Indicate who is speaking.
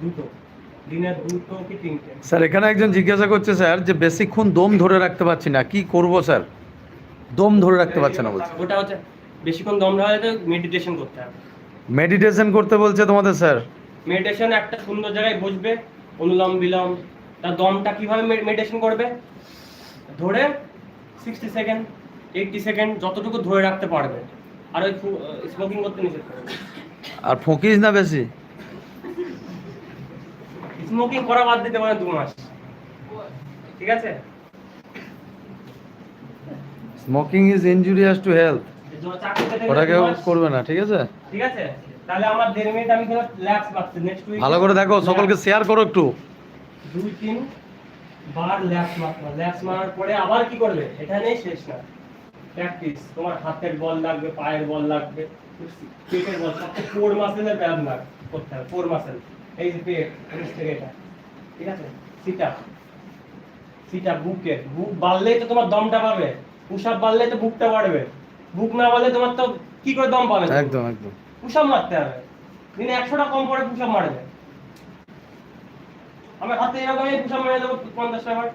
Speaker 1: দুটো, দিনে দুটো কি তিনটে।
Speaker 2: স্যার এখানে একজন জিজ্ঞাসা করছে স্যার যে বেশিক্ষণ দম ধরে রাখতে পারছি না, কি করব স্যার? দম ধরে রাখতে পারছে না বলছে।
Speaker 1: ওটা হচ্ছে বেশিক্ষণ দম ধরা যেতে মেডিটেশন করতে হবে।
Speaker 2: মেডিটেশন করতে বলছে তোমাদের স্যার?
Speaker 1: মেডিটেশন একটা সুন্দর জায়গায় বসবে, অনুলোম বিলোম, তার দমটা কিভাবে মেডিটেশন করবে, ধরে 60 সেকেন্ড 80 সেকেন্ড যতটুকু ধরে রাখতে পারবে। আর ওই স্মোকিং করতে নিষেধ করবে।
Speaker 2: আর ফকিস না বেশি?
Speaker 1: স্মোকিং করা বাদ দিতে পারে 2 মাস, ঠিক আছে?
Speaker 2: Smoking is injurious to health, ওটা কেউ করবে না, ঠিক আছে?
Speaker 1: ঠিক আছে, তাহলে আমার 1.5 মিনিট আমি এখানে ল্যাপস মারছি। নেক্সট উইক
Speaker 2: ভালো করে দেখো, সকলকে শেয়ার করো একটু।
Speaker 1: 2-3 বার ল্যাপস মারতে হবে। ল্যাপস মারার পরে আবার কি করবে, এখানেই শেষ না, প্র্যাকটিস। তোমার হাতের বল লাগবে, পায়ের বল লাগবে, পেটের বল, সবচেয়ে কোর মাসেলের ব্যায়াম করতে হবে। কোর মাসেল, এই যে পেট, নিচ থেকে এটা, ঠিক আছে? সিট আপ, সিট আপ, বুক বাড়লেই তো তোমার দমটা পাবে। পুশ আপ বাড়লেই তো বুকটা বাড়বে। বুক না বাড়লে তোমার তো কি করে দম পাবে?
Speaker 2: একদম একদম।
Speaker 1: পুশ আপ মারতে হবে, দিনে 100টা কম করে পুশ আপ মারবে। আমার হাতে এরকম পুশ আপ মেরে দেবো 50টা বার।